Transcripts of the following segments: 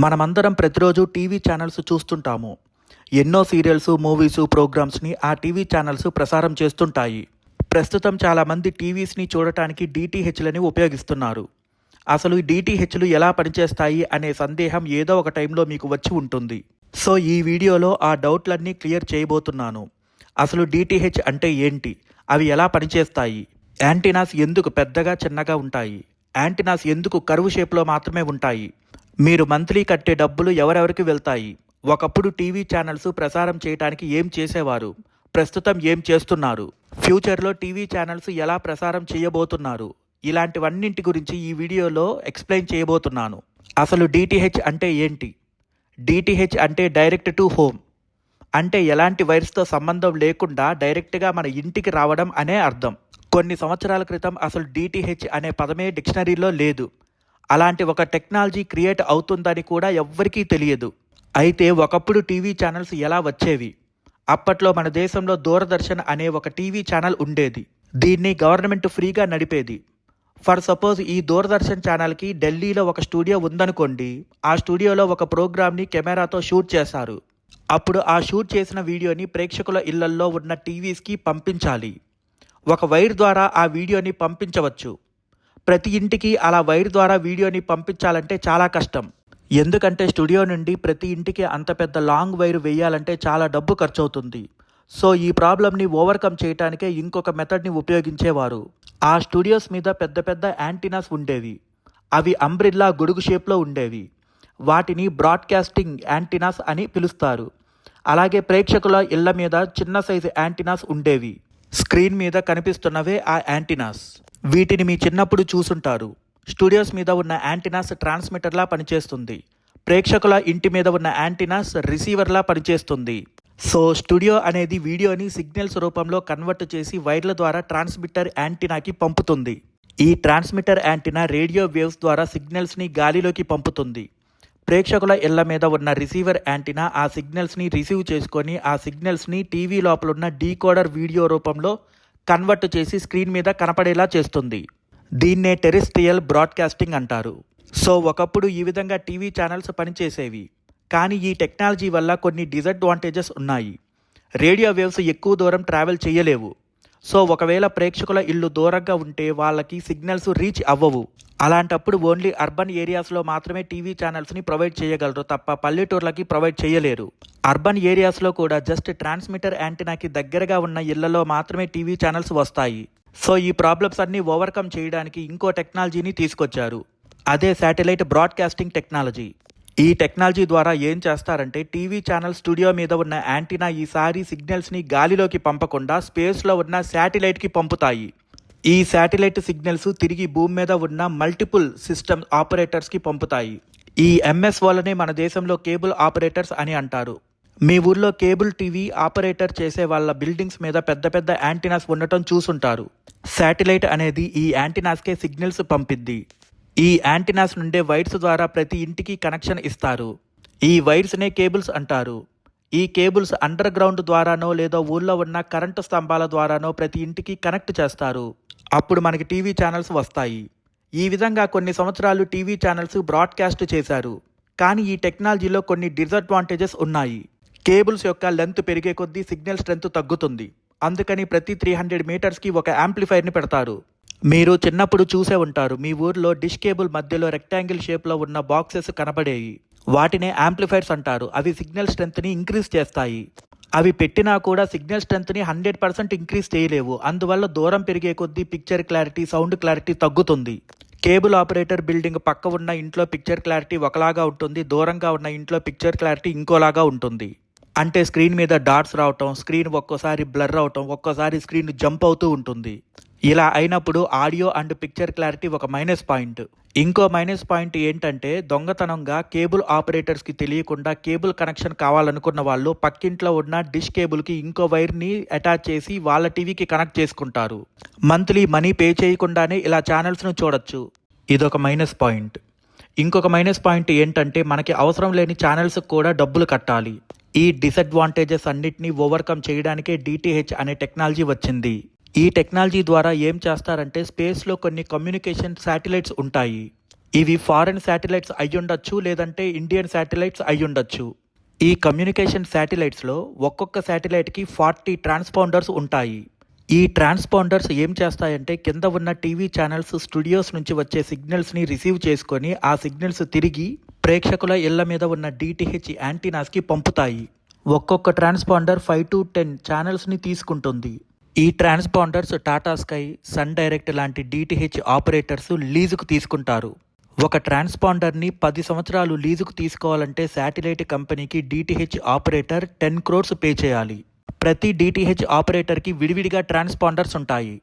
మనమందరం ప్రతిరోజు TV channels చూస్తుంటాము. ఎన్నో సీరియల్స్, మూవీస్, ప్రోగ్రామ్స్ని ఆ టీవీ ఛానల్స్ ప్రసారం చేస్తుంటాయి. ప్రస్తుతం చాలామంది టీవీస్ని చూడటానికి డీటీహెచ్లని ఉపయోగిస్తున్నారు. అసలు ఈ డీటీహెచ్లు ఎలా పనిచేస్తాయి అనే సందేహం ఏదో ఒక టైంలో మీకు వచ్చి ఉంటుంది. సో ఈ వీడియోలో ఆ డౌట్లన్నీ క్లియర్ చేయబోతున్నాను. అసలు డీటీహెచ్ అంటే ఏంటి, అవి ఎలా పనిచేస్తాయి, యాంటీనాస్ ఎందుకు పెద్దగా చిన్నగా ఉంటాయి, యాంటీనాస్ ఎందుకు కర్వ్ షేప్లో మాత్రమే ఉంటాయి, మీరు మంత్లీ కట్టే డబ్బులు ఎవరెవరికి వెళ్తాయి, ఒకప్పుడు టీవీ ఛానల్స్ ప్రసారం చేయడానికి ఏం చేసేవారు, ప్రస్తుతం ఏం చేస్తున్నారు, ఫ్యూచర్లో టీవీ ఛానల్స్ ఎలా ప్రసారం చేయబోతున్నారు, ఇలాంటివన్నింటి గురించి ఈ వీడియోలో ఎక్స్ప్లెయిన్ చేయబోతున్నాను. అసలు డీటీహెచ్ అంటే ఏంటి? డీటీహెచ్ అంటే డైరెక్ట్ టు హోమ్, అంటే ఎలాంటి వైర్స్తో సంబంధం లేకుండా డైరెక్ట్గా మన ఇంటికి రావడం అనే అర్థం. కొన్ని సంవత్సరాల క్రితం అసలు డీటీహెచ్ అనే పదమే డిక్షనరీలో లేదు. అలాంటి ఒక టెక్నాలజీ క్రియేట్ అవుతుందని కూడా ఎవ్వరికీ తెలియదు. అయితే ఒకప్పుడు టీవీ ఛానల్స్ ఎలా వచ్చేవి? అప్పట్లో మన దేశంలో దూరదర్శన్ అనే ఒక టీవీ ఛానల్ ఉండేది. దీన్ని గవర్నమెంట్ ఫ్రీగా నడిపేది. ఫర్ సపోజ్ ఈ దూరదర్శన్ ఛానల్కి ఢిల్లీలో ఒక స్టూడియో ఉందనుకోండి. ఆ స్టూడియోలో ఒక ప్రోగ్రామ్ని కెమెరాతో షూట్ చేశారు. అప్పుడు ఆ షూట్ చేసిన వీడియోని ప్రేక్షకుల ఇళ్లల్లో ఉన్న టీవీస్కి పంపించాలి. ఒక వైర్ ద్వారా ఆ వీడియోని పంపించవచ్చు. ప్రతి ఇంటికి అలా వైర్ ద్వారా వీడియోని పంపించాలంటే చాలా కష్టం. ఎందుకంటే స్టూడియో నుండి ప్రతి ఇంటికి అంత పెద్ద లాంగ్ వైర్ వేయాలంటే చాలా డబ్బు ఖర్చు అవుతుంది. సో ఈ ప్రాబ్లమ్ని ఓవర్కమ్ చేయడానికే ఇంకొక మెథడ్ని ఉపయోగించేవారు. ఆ స్టూడియోస్ మీద పెద్ద పెద్ద యాంటీనాస్ ఉండేవి. అవి అంబ్రిల్లా గొడుగు షేప్లో ఉండేవి. వాటిని బ్రాడ్కాస్టింగ్ యాంటీనాస్ అని పిలుస్తారు. అలాగే ప్రేక్షకుల ఇళ్ల మీద చిన్న సైజు యాంటీనాస్ ఉండేవి. స్క్రీన్ మీద కనిపిస్తున్నవే ఆ యాంటీనాస్. వీటిని మీ చిన్నప్పుడు చూసుంటారు. స్టూడియోస్ మీద ఉన్న యాంటీనాస్ ట్రాన్స్మిటర్లా పనిచేస్తుంది. ప్రేక్షకుల ఇంటి మీద ఉన్న యాంటీనాస్ రిసీవర్లా పనిచేస్తుంది. సో స్టూడియో అనేది వీడియోని సిగ్నల్స్ రూపంలో కన్వర్ట్ చేసి వైర్ల ద్వారా ట్రాన్స్మిటర్ యాంటీనాకి పంపుతుంది. ఈ ట్రాన్స్మిటర్ యాంటీనా రేడియో వేవ్స్ ద్వారా సిగ్నల్స్ని గాలిలోకి పంపుతుంది. ప్రేక్షకుల ఇళ్ల మీద ఉన్న రిసీవర్ యాంటీనా ఆ సిగ్నల్స్ని రిసీవ్ చేసుకొని ఆ సిగ్నల్స్ని టీవీ లోపల ఉన్న డీకోడర్ వీడియో రూపంలో కన్వర్ట్ చేసి స్క్రీన్ మీద కనపడేలా చేస్తుంది. దీన్నే టెరెస్ట్రియల్ బ్రాడ్కాస్టింగ్ అంటారు. సో ఒకప్పుడు ఈ విధంగా టీవీ ఛానల్స్ పనిచేసేవి. కానీ ఈ టెక్నాలజీ వల్ల కొన్ని డిసడ్వాంటేజెస్ ఉన్నాయి. రేడియో వేవ్స్ ఎక్కువ దూరం ట్రావెల్ చేయలేవు. సో ఒకవేళ ప్రేక్షకుల ఇల్లు దూరంగా ఉంటే వాళ్ళకి సిగ్నల్స్ రీచ్ అవ్వవు. అలాంటప్పుడు ఓన్లీ అర్బన్ ఏరియాస్లో మాత్రమే టీవీ ఛానల్స్ని ప్రొవైడ్ చేయగలరు తప్ప పల్లెటూర్లకి ప్రొవైడ్ చేయలేరు. అర్బన్ ఏరియాస్లో కూడా జస్ట్ ట్రాన్స్మిటర్ యాంటీనాకి దగ్గరగా ఉన్న ఇళ్లలో మాత్రమే టీవీ ఛానల్స్ వస్తాయి. సో ఈ ప్రాబ్లమ్స్ అన్నీ ఓవర్కమ్ చేయడానికి ఇంకో టెక్నాలజీని తీసుకొచ్చారు. అదే శాటిలైట్ బ్రాడ్కాస్టింగ్ టెక్నాలజీ. ఈ టెక్నాలజీ ద్వారా ఏం చేస్తారంటే టీవీ ఛానల్ స్టూడియో మీద ఉన్న యాంటీనా ఈసారి సిగ్నల్స్ని గాలిలోకి పంపకుండా స్పేస్లో ఉన్న శాటిలైట్కి పంపుతాయి. ఈ శాటిలైట్ సిగ్నల్స్ తిరిగి భూమి మీద ఉన్న మల్టిపుల్ సిస్టమ్ ఆపరేటర్స్కి పంపుతాయి. ఈ ఎంఎస్ఓలనే మన దేశంలో కేబుల్ ఆపరేటర్స్ అని అంటారు. మీ ఊర్లో కేబుల్ టీవీ ఆపరేటర్ చేసే వాళ్ళ బిల్డింగ్స్ మీద పెద్ద పెద్ద యాంటీనాస్ ఉండటం చూసుంటారు. శాటిలైట్ అనేది ఈ యాంటీనాస్కే సిగ్నల్స్ పంపిద్ది. ఈ యాంటీనాస్ నుండే వైర్స్ ద్వారా ప్రతి ఇంటికి కనెక్షన్ ఇస్తారు. ఈ వైర్స్నే కేబుల్స్ అంటారు. ఈ కేబుల్స్ అండర్ గ్రౌండ్ ద్వారానో లేదా ఊళ్ళో ఉన్న కరెంటు స్తంభాల ద్వారానో ప్రతి ఇంటికి కనెక్ట్ చేస్తారు. అప్పుడు మనకి టీవీ ఛానల్స్ వస్తాయి. ఈ విధంగా కొన్ని సంవత్సరాలు టీవీ ఛానల్స్ బ్రాడ్కాస్ట్ చేశారు. కానీ ఈ టెక్నాలజీలో కొన్ని డిసడ్వాంటేజెస్ ఉన్నాయి. కేబుల్స్ యొక్క లెంత్ పెరిగే కొద్దీ సిగ్నల్ స్ట్రెంత్ తగ్గుతుంది. అందుకని ప్రతి 300 మీటర్స్కి ఒక యాంప్లిఫైర్ని పెడతారు. మీరు చిన్నప్పుడు చూసే ఉంటారు, మీ ఊర్లో డిష్ కేబుల్ మధ్యలో రెక్టాంగిల్ షేప్లో ఉన్న బాక్సెస్ కనబడేవి. వాటినే యాంప్లిఫైర్స్ అంటారు. అవి సిగ్నల్ స్ట్రెంత్ని ఇంక్రీజ్ చేస్తాయి. అవి పెట్టినా కూడా సిగ్నల్ స్ట్రెంత్ని 100% ఇంక్రీజ్ చేయలేవు. అందువల్ల దూరం పెరిగే కొద్దీ పిక్చర్ క్లారిటీ, సౌండ్ క్లారిటీ తగ్గుతుంది. కేబుల్ ఆపరేటర్ బిల్డింగ్ పక్క ఉన్న ఇంట్లో పిక్చర్ క్లారిటీ ఒకలాగా ఉంటుంది, దూరంగా ఉన్న ఇంట్లో పిక్చర్ క్లారిటీ ఇంకోలాగా ఉంటుంది. అంటే స్క్రీన్ మీద డాట్స్ రావటం, స్క్రీన్ ఒక్కోసారి బ్లర్ అవటం, ఒక్కోసారి స్క్రీన్ జంప్ అవుతూ ఉంటుంది. ఇలా అయినప్పుడు ఆడియో అండ్ పిక్చర్ క్లారిటీ ఒక మైనస్ పాయింట్. ఇంకో మైనస్ పాయింట్ ఏంటంటే దొంగతనంగా కేబుల్ ఆపరేటర్స్కి తెలియకుండా కేబుల్ కనెక్షన్ కావాలనుకున్న వాళ్ళు పక్కింట్లో ఉన్న డిష్ కేబుల్కి ఇంకో వైర్ని అటాచ్ చేసి వాళ్ళ టీవీకి కనెక్ట్ చేసుకుంటారు. మంత్లీ మనీ పే చేయకుండానే ఇలా ఛానల్స్ను చూడొచ్చు. ఇదొక మైనస్ పాయింట్. ఇంకొక మైనస్ పాయింట్ ఏంటంటే మనకి అవసరం లేని ఛానల్స్ కూడా డబ్బులు కట్టాలి. ఈ డిసడ్వాంటేజెస్ అన్నిటినీ ఓవర్కమ్ చేయడానికే డీటీహెచ్ అనే టెక్నాలజీ వచ్చింది. ఈ టెక్నాలజీ ద్వారా ఏం చేస్తారంటే స్పేస్లో కొన్ని కమ్యూనికేషన్ శాటిలైట్స్ ఉంటాయి. ఇవి ఫారెన్ శాటిలైట్స్ అయ్యుండొచ్చు, లేదంటే ఇండియన్ శాటిలైట్స్ అయ్యుండొచ్చు. ఈ కమ్యూనికేషన్ శాటిలైట్స్లో ఒక్కొక్క శాటిలైట్కి 40 ట్రాన్స్పాండర్స్ ఉంటాయి. ఈ ట్రాన్స్పాండర్స్ ఏం చేస్తాయంటే కింద ఉన్న టీవీ ఛానల్స్ స్టూడియోస్ నుంచి వచ్చే సిగ్నల్స్ని రిసీవ్ చేసుకొని ఆ సిగ్నల్స్ తిరిగి ప్రేక్షకుల ఇళ్ల మీద ఉన్న డిటిహెచ్ యాంటీనాస్కి పంపుతాయి. ఒక్కొక్క ట్రాన్స్పాండర్ 5 to 10 ఛానల్స్ని తీసుకుంటుంది. ఈ transponders Tata sky, Sun Direct లాంటి డిటిహెచ్ ఆపరేటర్స్ లీజుకు తీసుకుంటారు. ఒక ట్రాన్స్పాండర్ని 10 సంవత్సరాలు లీజుకు తీసుకోవాలంటే శాటిలైట్ కంపెనీకి డిటిహెచ్ ఆపరేటర్ 10 crores పే చేయాలి. ప్రతి డిటిహెచ్ ఆపరేటర్కి విడివిడిగా ట్రాన్స్పాండర్స్ ఉంటాయి.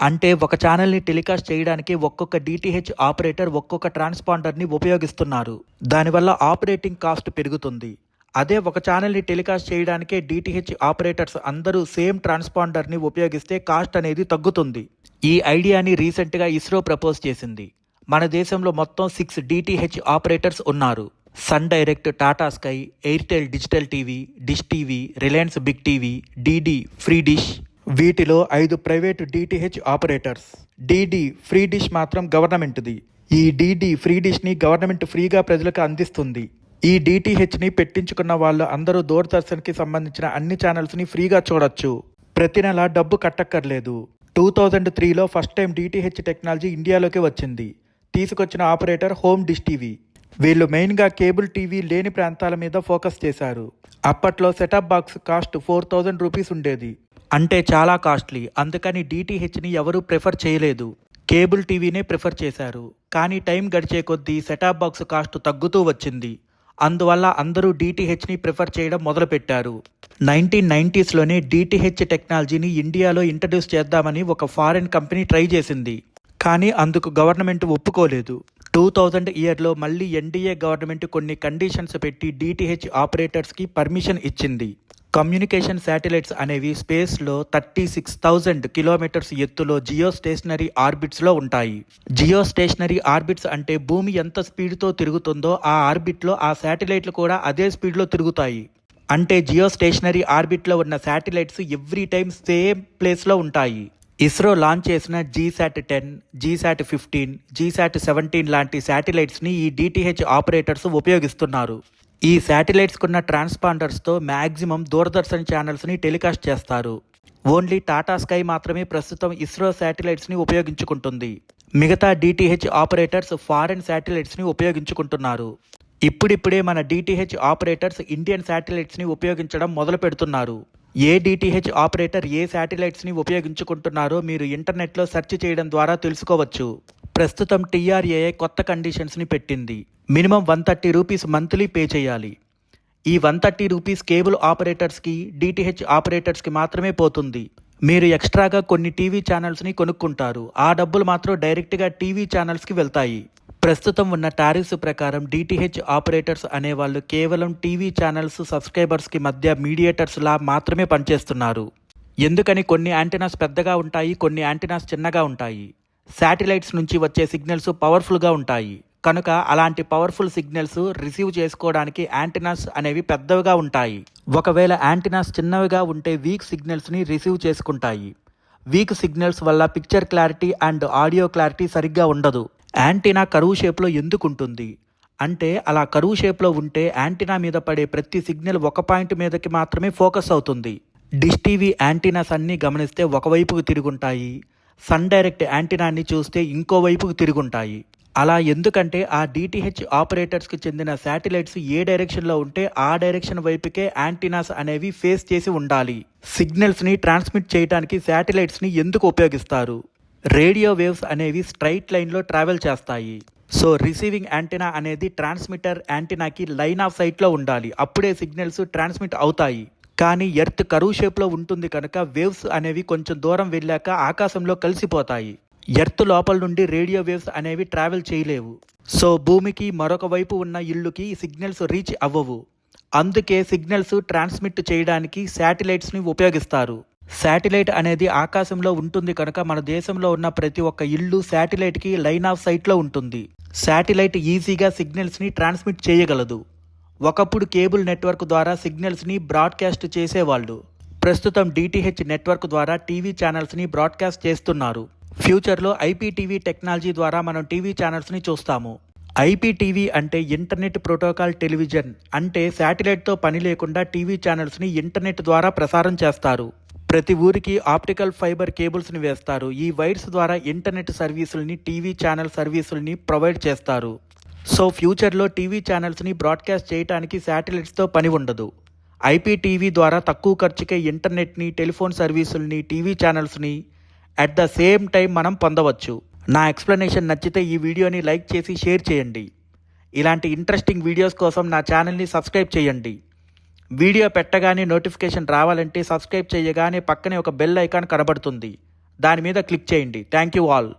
అంటే ఒక ఛానల్ని టెలికాస్ట్ చేయడానికి ఒక్కొక్క డిటిహెచ్ ఆపరేటర్ ఒక్కొక్క ట్రాన్స్పాండర్ని ఉపయోగిస్తున్నారు. దానివల్ల ఆపరేటింగ్ కాస్ట్ పెరుగుతుంది. అదే ఒక ఛానల్ని టెలికాస్ట్ చేయడానికే డిటిహెచ్ ఆపరేటర్స్ అందరూ సేమ్ ట్రాన్స్పాండర్ని ఉపయోగిస్తే కాస్ట్ అనేది తగ్గుతుంది. ఈ ఐడియాని రీసెంట్గా ఇస్రో ప్రపోజ్ చేసింది. మన దేశంలో మొత్తం 6 డిటిహెచ్ ఆపరేటర్స్ ఉన్నారు. Sun Direct, Tata Sky, Airtel digital TV, Dish TV, Reliance Big TV, DD Free Dish. వీటిలో 5 private DTH operators. DD Free Dish మాత్రం గవర్నమెంట్ది. ఈ డిడి ఫ్రీ డిష్ని గవర్నమెంట్ ఫ్రీగా ప్రజలకు అందిస్తుంది. ఈ డిటిహెచ్ని పెట్టించుకున్న వాళ్ళు అందరూ దూరదర్శన్కి సంబంధించిన అన్ని ఛానల్స్ని ఫ్రీగా చూడొచ్చు. ప్రతి నెల డబ్బు కట్టక్కర్లేదు. 2003లో ఫస్ట్ టైం డిటిహెచ్ టెక్నాలజీ ఇండియాలోకి వచ్చింది. తీసుకొచ్చిన ఆపరేటర్ హోమ్ డిష్ టీవీ. వీళ్ళు మెయిన్గా కేబుల్ టీవీ లేని ప్రాంతాల మీద ఫోకస్ చేశారు. అప్పట్లో సెటప్ బాక్స్ కాస్ట్ 4000 రూపీస్ ఉండేది. అంటే చాలా కాస్ట్లీ. అందుకని డిటిహెచ్ని ఎవరూ ప్రిఫర్ చేయలేదు. కేబుల్ టీవీనే ప్రిఫర్ చేశారు. కానీ టైం గడిచే కొద్దీ సెటప్ బాక్స్ కాస్ట్ తగ్గుతూ వచ్చింది. అందువల్ల అందరూ డిటిహెచ్ని ప్రిఫర్ చేయడం మొదలుపెట్టారు. 1990sలోనే డిటిహెచ్ టెక్నాలజీని ఇండియాలో ఇంట్రడ్యూస్ చేద్దామని ఒక ఫారిన్ కంపెనీ ట్రై చేసింది. కానీ అందుకు గవర్నమెంట్ ఒప్పుకోలేదు. 2000 ఇయర్లో మళ్ళీ ఎన్డీఏ గవర్నమెంట్ కొన్ని కండిషన్స్ పెట్టి డిటిహెచ్ ఆపరేటర్స్కి పర్మిషన్ ఇచ్చింది. కమ్యూనికేషన్ శాటిలైట్స్ అనేవి స్పేస్లో 36,000 కిలోమీటర్స్ ఎత్తులో జియో స్టేషనరీ ఆర్బిట్స్లో ఉంటాయి. జియో స్టేషనరీ ఆర్బిట్స్ అంటే భూమి ఎంత స్పీడ్తో తిరుగుతుందో ఆ ఆర్బిట్లో ఆ శాటిలైట్లు కూడా అదే స్పీడ్లో తిరుగుతాయి. అంటే జియో స్టేషనరీ ఆర్బిట్లో ఉన్న శాటిలైట్స్ ఎవ్రీ టైం సేమ్ ప్లేస్లో ఉంటాయి. ఇస్రో లాంచ్ చేసిన GSAT-10, GSAT-15, GSAT-17 లాంటి శాటిలైట్స్ని ఈ డిటిహెచ్ ఆపరేటర్స్ ఉపయోగిస్తున్నారు. ఈ శాటిలైట్స్కున్న ట్రాన్స్పాండర్స్తో మ్యాక్సిమం దూరదర్శన్ ఛానల్స్ని టెలికాస్ట్ చేస్తారు. ఓన్లీ టాటా స్కై మాత్రమే ప్రస్తుతం ఇస్రో శాటిలైట్స్ని ఉపయోగించుకుంటుంది. మిగతా డిటిహెచ్ ఆపరేటర్స్ ఫారెన్ శాటిలైట్స్ని ఉపయోగించుకుంటున్నారు. ఇప్పుడిప్పుడే మన డిటిహెచ్ ఆపరేటర్స్ ఇండియన్ శాటిలైట్స్ని ఉపయోగించడం మొదలు పెడుతున్నారు. ఏ డిటిహెచ్ ఆపరేటర్ ఏ శాటిలైట్స్ని ఉపయోగించుకుంటున్నారో మీరు ఇంటర్నెట్లో సెర్చ్ చేయడం ద్వారా తెలుసుకోవచ్చు. ప్రస్తుతం TRAI కొత్త కండిషన్స్ని పెట్టింది. మినిమం 130 రూపీస్ మంత్లీ పే చేయాలి. ఈ 130 రూపీస్ కేబుల్ ఆపరేటర్స్కి, డిటిహెచ్ ఆపరేటర్స్కి మాత్రమే పోతుంది. మీరు ఎక్స్ట్రాగా కొన్ని టీవీ ఛానల్స్ని కొనుక్కుంటారు. ఆ డబ్బులు మాత్రం డైరెక్ట్గా టీవీ ఛానల్స్కి వెళ్తాయి. ప్రస్తుతం ఉన్న టారిఫ్స్ ప్రకారం డిటిహెచ్ ఆపరేటర్స్ అనేవాళ్ళు కేవలం టీవీ ఛానల్స్ సబ్స్క్రైబర్స్కి మధ్య మీడియేటర్స్లా మాత్రమే పనిచేస్తున్నారు. ఎందుకని కొన్ని యాంటెనాస్ పెద్దగా ఉంటాయి, కొన్ని యాంటెనాస్ చిన్నగా ఉంటాయి. శాటిలైట్స్ నుంచి వచ్చే సిగ్నల్స్ పవర్ఫుల్గా ఉంటాయి. కనుక అలాంటి పవర్ఫుల్ సిగ్నల్స్ రిసీవ్ చేసుకోవడానికి యాంటెనాస్ అనేవి పెద్దవిగా ఉంటాయి. ఒకవేళ యాంటెనాస్ చిన్నవిగా ఉంటే వీక్ సిగ్నల్స్ని రిసీవ్ చేసుకుంటాయి. వీక్ సిగ్నల్స్ వల్ల picture clarity and audio clarity సరిగ్గా ఉండదు. యాంటీనా కరువు షేప్లో ఎందుకు ఉంటుంది అంటే అలా కరువు షేప్లో ఉంటే యాంటీనా మీద పడే ప్రతి సిగ్నల్ ఒక పాయింట్ మీదకి మాత్రమే ఫోకస్ అవుతుంది. డిష్ టీవీ యాంటీనాస్ అన్నీ గమనిస్తే ఒకవైపుకు తిరుగుంటాయి. సన్ డైరెక్ట్ యాంటీనాన్ని చూస్తే ఇంకో వైపుకు తిరుగుంటాయి. అలా ఎందుకంటే ఆ డిటిహెచ్ ఆపరేటర్స్కి చెందిన శాటిలైట్స్ ఏ డైరెక్షన్లో ఉంటే ఆ డైరెక్షన్ వైపుకే యాంటీనాస్ అనేవి ఫేస్ చేసి ఉండాలి. సిగ్నల్స్ని ట్రాన్స్మిట్ చేయడానికి శాటిలైట్స్ని ఎందుకు ఉపయోగిస్తారు? రేడియో వేవ్స్ అనేవి స్ట్రైట్ లైన్లో ట్రావెల్ చేస్తాయి. సో రిసీవింగ్ యాంటీనా అనేది ట్రాన్స్మిటర్ యాంటీనాకి లైన్ ఆఫ్ సైట్లో ఉండాలి. అప్పుడే సిగ్నల్స్ ట్రాన్స్మిట్ అవుతాయి. కానీ ఎర్త్ కరువు షేప్లో ఉంటుంది కనుక వేవ్స్ అనేవి కొంచెం దూరం వెళ్ళాక ఆకాశంలో కలిసిపోతాయి. ఎర్త్ లోపల నుండి రేడియో వేవ్స్ అనేవి ట్రావెల్ చేయలేవు. సో భూమికి మరొక వైపు ఉన్న ఇళ్ళుకి సిగ్నల్స్ రీచ్ అవ్వవు. అందుకే సిగ్నల్స్ ట్రాన్స్మిట్ చేయడానికి శాటిలైట్స్ని ఉపయోగిస్తారు. శాటిలైట్ అనేది ఆకాశంలో ఉంటుంది కనుక మన దేశంలో ఉన్న ప్రతి ఒక్క ఇల్లు శాటిలైట్కి లైన్ ఆఫ్ సైట్లో ఉంటుంది. శాటిలైట్ ఈజీగా సిగ్నల్స్ని ట్రాన్స్మిట్ చేయగలదు. ఒకప్పుడు కేబుల్ నెట్వర్క్ ద్వారా సిగ్నల్స్ని బ్రాడ్కాస్ట్ చేసేవాళ్ళు. ప్రస్తుతం డిటిహెచ్ నెట్వర్క్ ద్వారా టీవీ ఛానల్స్ని బ్రాడ్కాస్ట్ చేస్తున్నారు. ఫ్యూచర్లో IPTV టెక్నాలజీ ద్వారా మనం టీవీ ఛానల్స్ని చూస్తాము. ఐపీటీవీ అంటే ఇంటర్నెట్ ప్రోటోకాల్ టెలివిజన్. అంటే శాటిలైట్తో పని లేకుండా టీవీ ఛానల్స్ని ఇంటర్నెట్ ద్వారా ప్రసారం చేస్తారు. ప్రతి ఊరికి ఆప్టికల్ ఫైబర్ కేబుల్స్ని వేస్తారు. ఈ వైర్స్ ద్వారా ఇంటర్నెట్ సర్వీసుల్ని, టీవీ ఛానల్ సర్వీసుల్ని ప్రొవైడ్ చేస్తారు. సో ఫ్యూచర్లో టీవీ ఛానల్స్ని బ్రాడ్కాస్ట్ చేయడానికి శాటిలైట్స్తో పని ఉండదు. ఐపీటీవీ ద్వారా తక్కువ ఖర్చుకే ఇంటర్నెట్ని, టెలిఫోన్ సర్వీసుల్ని, టీవీ ఛానల్స్ని అట్ ద సేమ్ టైం మనం పొందవచ్చు. నా ఎక్స్ప్లెనేషన్ నచ్చితే ఈ వీడియోని లైక్ చేసి షేర్ చేయండి. ఇలాంటి ఇంట్రెస్టింగ్ వీడియోస్ కోసం నా ఛానల్ని సబ్స్క్రైబ్ చేయండి. వీడియో పెట్టగానే నోటిఫికేషన్ రావాలంటే సబ్స్క్రైబ్ చేయగానే పక్కనే ఒక బెల్ ఐకాన్ కనబడుతుంది. దాని మీద క్లిక్ చేయండి. Thank you all.